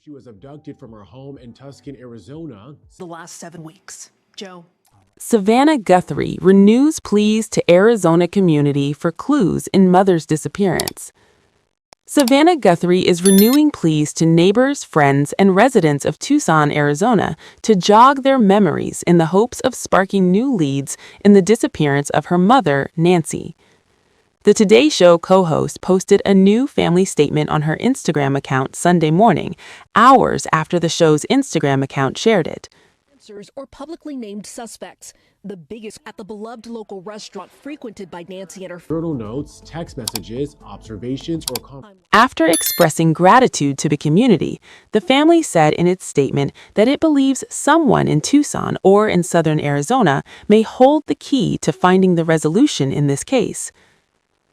She was abducted from her home in Tucson, Arizona. The last 7 weeks. Joe. Savannah Guthrie renews pleas to Arizona community for clues in mother's disappearance. Savannah Guthrie is renewing pleas to neighbors, friends, and residents of Tucson, Arizona to jog their memories in the hopes of sparking new leads in the disappearance of her mother, Nancy. The Today Show co-host posted a new family statement on her Instagram account Sunday morning, hours after the show's Instagram account shared it. Or publicly named suspects, the biggest at the beloved local restaurant frequented by Nancy and her journal notes, text messages, observations, or comments. After expressing gratitude to the community, the family said in its statement that it believes someone in Tucson or in southern Arizona may hold the key to finding the resolution in this case.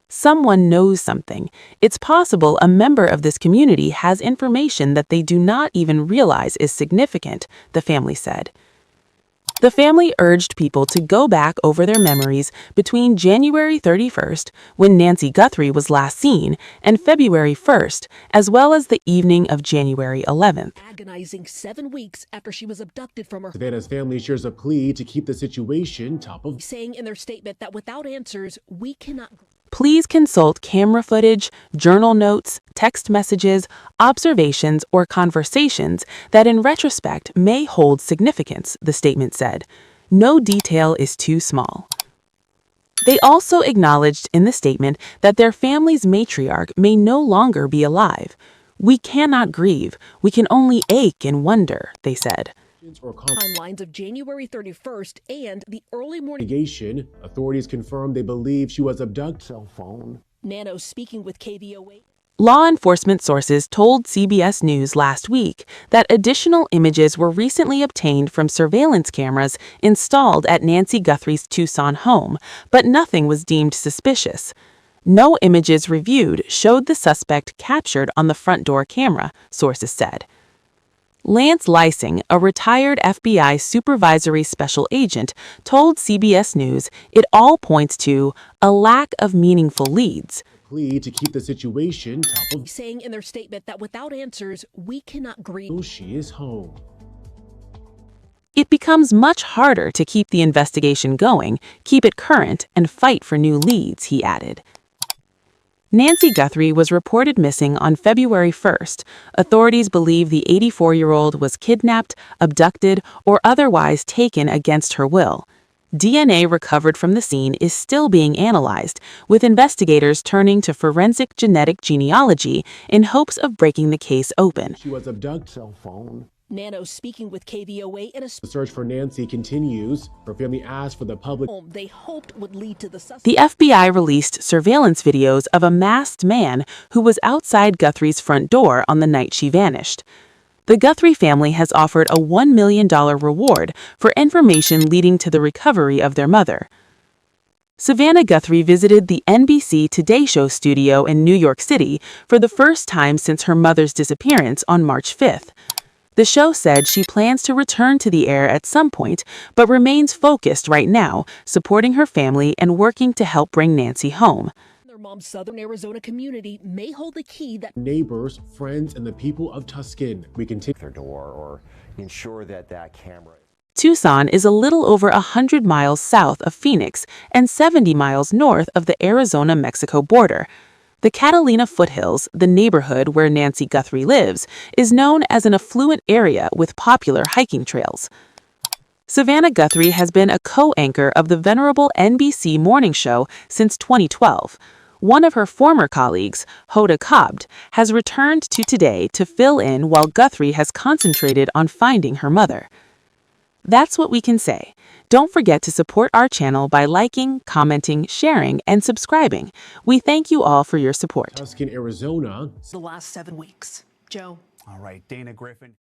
Someone knows something. It's possible a member of this community has information that they do not even realize is significant, the family said. The family urged people to go back over their memories between January 31st, when Nancy Guthrie was last seen, and February 1st, as well as the evening of January 11th. Agonizing 7 weeks after she was abducted from her. Savannah's family shares a plea to keep the situation top of, saying in their statement that without answers, we cannot. Please consult camera footage, journal notes, text messages, observations, or conversations that in retrospect may hold significance, the statement said. No detail is too small. They also acknowledged in the statement that their family's matriarch may no longer be alive. We cannot grieve. We can only ache and wonder, they said. Timelines of January 31st and the early morning. Authorities confirmed they believe she was abducted. Cell phone. Nano speaking with KVOA. Law enforcement sources told CBS News last week that additional images were recently obtained from surveillance cameras installed at Nancy Guthrie's Tucson home, but nothing was deemed suspicious. No images reviewed showed the suspect captured on the front door camera, sources said. Lance Lysing, a retired FBI supervisory special agent, told CBS News it all points to a lack of meaningful leads. Plea to keep the situation top of, saying in their statement that without answers, we cannot grieve. She is home. It becomes much harder to keep the investigation going, keep it current, and fight for new leads, he added. Nancy Guthrie was reported missing on February 1st. Authorities believe the 84-year-old was kidnapped, abducted, or otherwise taken against her will. DNA recovered from the scene is still being analyzed, with investigators turning to forensic genetic genealogy in hopes of breaking the case open. She was abducted. Cell phone. Nano speaking with KVOA in a The search for Nancy continues. Her family asked for the public home they hoped would lead to the suspect. The FBI released surveillance videos of a masked man who was outside Guthrie's front door on the night she vanished. The Guthrie family has offered a $1 million reward for information leading to the recovery of their mother. Savannah Guthrie visited the NBC Today Show studio in New York City for the first time since her mother's disappearance on March 5th. The show said she plans to return to the air at some point, but remains focused right now, supporting her family and working to help bring Nancy home. Their mom's southern Arizona community may hold the key that neighbors, friends, and the people of Tucson. We can take their door or ensure that camera. Tucson is a little over 100 miles south of Phoenix and 70 miles north of the Arizona-Mexico border. The Catalina Foothills, the neighborhood where Nancy Guthrie lives, is known as an affluent area with popular hiking trails. Savannah Guthrie has been a co-anchor of the venerable NBC morning show since 2012. One of her former colleagues, Hoda Khabd, has returned to Today to fill in while Guthrie has concentrated on finding her mother. That's what we can say. Don't forget to support our channel by liking, commenting, sharing, and subscribing. We thank you all for your support. Tucson, Arizona. The last 7 weeks. Joe. All right, Dana Griffin.